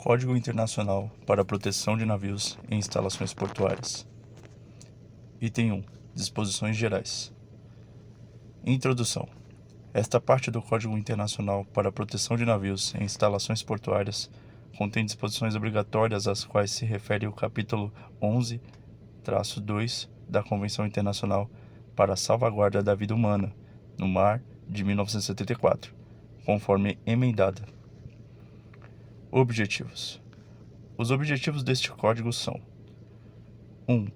Código Internacional para a Proteção de Navios em Instalações Portuárias. Item 1. Disposições Gerais. Introdução. Esta parte do Código Internacional para a Proteção de Navios em Instalações Portuárias contém disposições obrigatórias às quais se refere o capítulo 11-2 da Convenção Internacional para a Salvaguarda da Vida Humana no Mar de 1974, conforme emendada. Objetivos. Os objetivos deste código são: 1.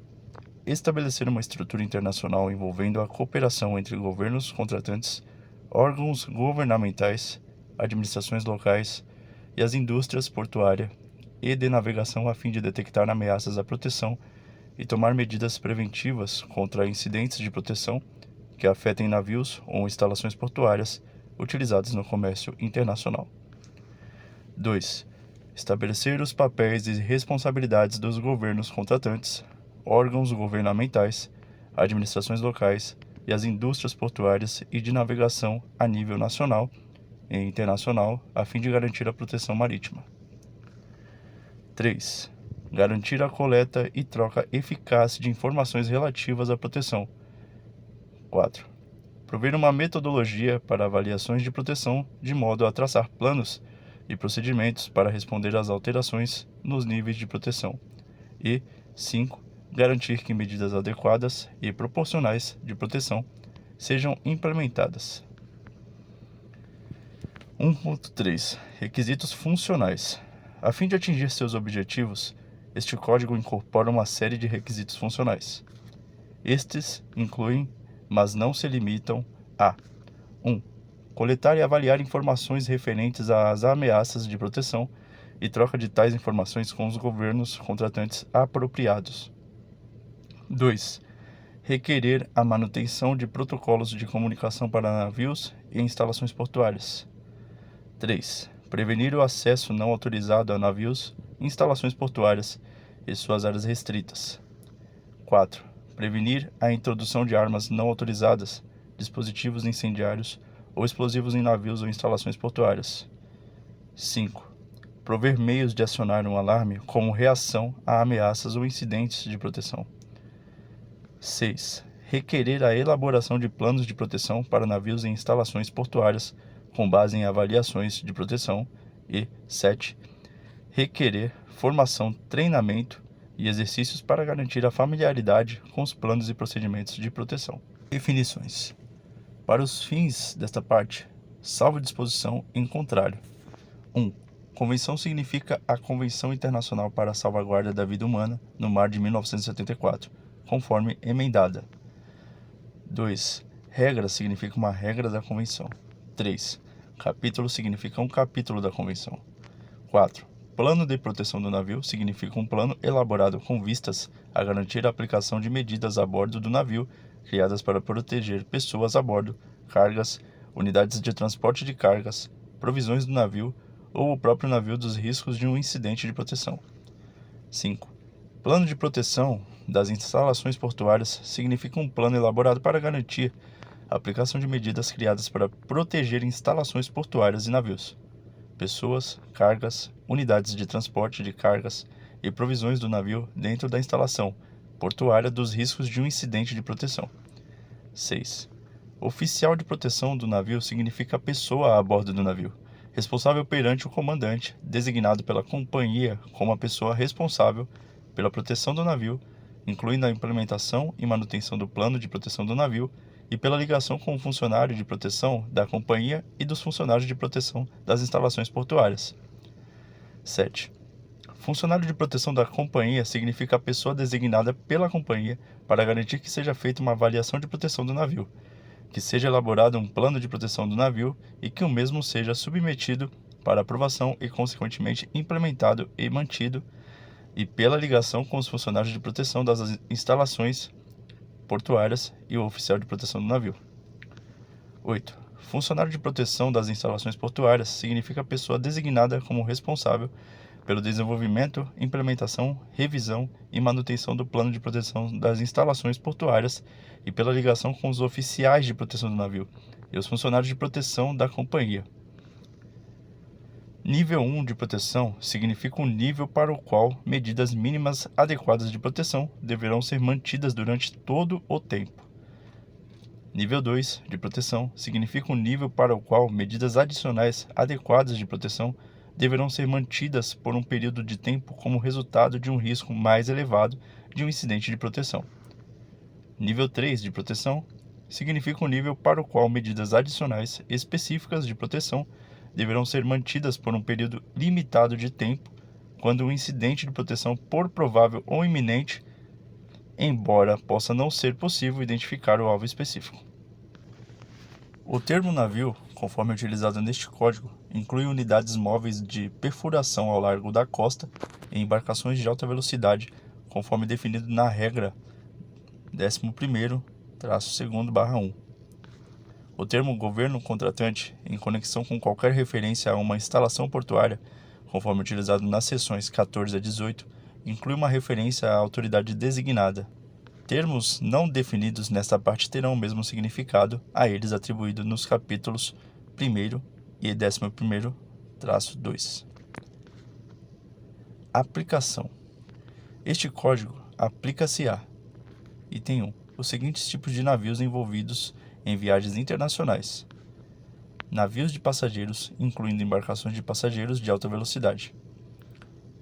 Estabelecer uma estrutura internacional envolvendo a cooperação entre governos contratantes, órgãos governamentais, administrações locais e as indústrias portuária e de navegação a fim de detectar ameaças à proteção e tomar medidas preventivas contra incidentes de proteção que afetem navios ou instalações portuárias utilizados no comércio internacional. 2. Estabelecer os papéis e responsabilidades dos governos contratantes, órgãos governamentais, administrações locais e as indústrias portuárias e de navegação a nível nacional e internacional, a fim de garantir a proteção marítima. 3. Garantir a coleta e troca eficaz de informações relativas à proteção. 4. Prover uma metodologia para avaliações de proteção, de modo a traçar planos e procedimentos para responder às alterações nos níveis de proteção. E 5. Garantir que medidas adequadas e proporcionais de proteção sejam implementadas. 1.3. Requisitos funcionais. A fim de atingir seus objetivos, este código incorpora uma série de requisitos funcionais. Estes incluem, mas não se limitam a: 1. Coletar e avaliar informações referentes às ameaças de proteção e troca de tais informações com os governos contratantes apropriados. 2. Requerer a manutenção de protocolos de comunicação para navios e instalações portuárias. 3. Prevenir o acesso não autorizado a navios, instalações portuárias e suas áreas restritas. 4. Prevenir a introdução de armas não autorizadas, dispositivos incendiários ou explosivos em navios ou instalações portuárias. 5. Prover meios de acionar um alarme como reação a ameaças ou incidentes de proteção. 6. Requerer a elaboração de planos de proteção para navios e instalações portuárias com base em avaliações de proteção. E 7. Requerer formação, treinamento e exercícios para garantir a familiaridade com os planos e procedimentos de proteção. Definições. Para os fins desta parte, salvo disposição em contrário. 1. Convenção significa a Convenção Internacional para a Salvaguarda da Vida Humana no Mar de 1974, conforme emendada. 2. Regra significa uma regra da Convenção. 3. Capítulo significa um capítulo da Convenção. 4. Plano de proteção do navio significa um plano elaborado com vistas a garantir a aplicação de medidas a bordo do navio criadas para proteger pessoas a bordo, cargas, unidades de transporte de cargas, provisões do navio ou o próprio navio dos riscos de um incidente de proteção. 5. Plano de proteção das instalações portuárias significa um plano elaborado para garantir a aplicação de medidas criadas para proteger instalações portuárias e navios, pessoas, cargas, unidades de transporte de cargas e provisões do navio dentro da instalação portuária dos riscos de um incidente de proteção. 6. Oficial de proteção do navio significa a pessoa a bordo do navio, responsável perante o comandante, designado pela companhia como a pessoa responsável pela proteção do navio, incluindo a implementação e manutenção do plano de proteção do navio e pela ligação com o funcionário de proteção da companhia e dos funcionários de proteção das instalações portuárias. 7. Funcionário de proteção da companhia significa a pessoa designada pela companhia para garantir que seja feita uma avaliação de proteção do navio, que seja elaborado um plano de proteção do navio e que o mesmo seja submetido para aprovação e, consequentemente, implementado e mantido, e pela ligação com os funcionários de proteção das instalações portuárias e o oficial de proteção do navio. 8. Funcionário de proteção das instalações portuárias significa a pessoa designada como responsável pelo desenvolvimento, implementação, revisão e manutenção do plano de proteção das instalações portuárias e pela ligação com os oficiais de proteção do navio e os funcionários de proteção da companhia. Nível 1 de proteção significa um nível para o qual medidas mínimas adequadas de proteção deverão ser mantidas durante todo o tempo. Nível 2 de proteção significa um nível para o qual medidas adicionais adequadas de proteção deverão ser mantidas por um período de tempo como resultado de um risco mais elevado de um incidente de proteção. Nível 3 de proteção significa um nível para o qual medidas adicionais específicas de proteção deverão ser mantidas por um período limitado de tempo quando um incidente de proteção for provável ou iminente, embora possa não ser possível identificar o alvo específico. O termo navio, conforme utilizado neste código, inclui unidades móveis de perfuração ao largo da costa e embarcações de alta velocidade, conforme definido na regra 11-2/1. O termo governo contratante, em conexão com qualquer referência a uma instalação portuária, conforme utilizado nas seções 14 a 18, inclui uma referência à autoridade designada. Termos não definidos nesta parte terão o mesmo significado a eles atribuído nos capítulos 1º e 11-2. Aplicação. Este código aplica-se a: Item 1. Os seguintes tipos de navios envolvidos em viagens internacionais: navios de passageiros, incluindo embarcações de passageiros de alta velocidade;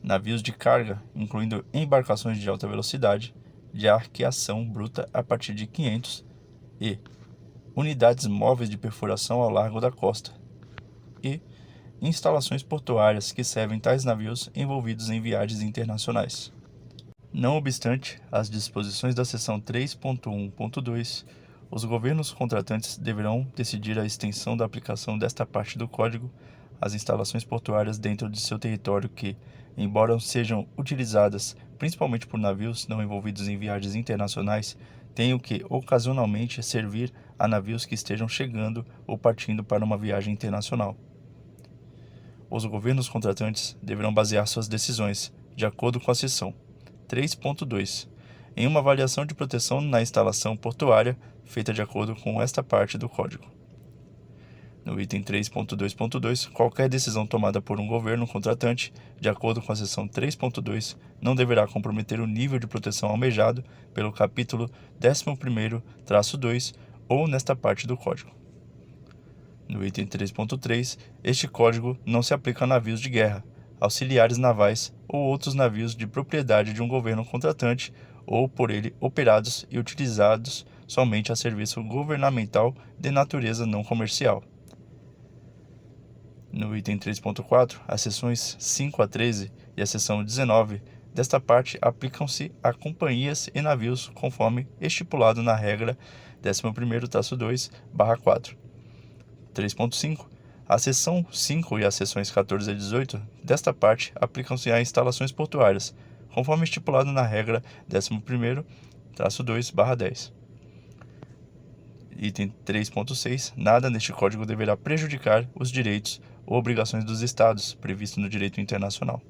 navios de carga, incluindo embarcações de alta velocidade, de arqueação bruta a partir de 500, e unidades móveis de perfuração ao largo da costa, e instalações portuárias que servem tais navios envolvidos em viagens internacionais. Não obstante as disposições da seção 3.1.2, os governos contratantes deverão decidir a extensão da aplicação desta parte do código às instalações portuárias dentro de seu território que, embora sejam utilizadas principalmente por navios não envolvidos em viagens internacionais, tenham que ocasionalmente servir a navios que estejam chegando ou partindo para uma viagem internacional. Os governos contratantes deverão basear suas decisões de acordo com a seção 3.2 em uma avaliação de proteção na instalação portuária feita de acordo com esta parte do código. No item 3.2.2, qualquer decisão tomada por um governo contratante, de acordo com a seção 3.2, não deverá comprometer o nível de proteção almejado pelo capítulo 11-2 ou nesta parte do código. No item 3.3, este código não se aplica a navios de guerra, auxiliares navais ou outros navios de propriedade de um governo contratante ou por ele operados e utilizados somente a serviço governamental de natureza não comercial. No item 3.4, as seções 5 a 13 e a seção 19 desta parte aplicam-se a companhias e navios conforme estipulado na regra 11-2/4. 3.5. A seção 5 e as seções 14 a 18 desta parte aplicam-se a instalações portuárias, conforme estipulado na regra 11-2/10. Item 3.6. Nada neste código deverá prejudicar os direitos ou obrigações dos Estados, previsto no direito internacional.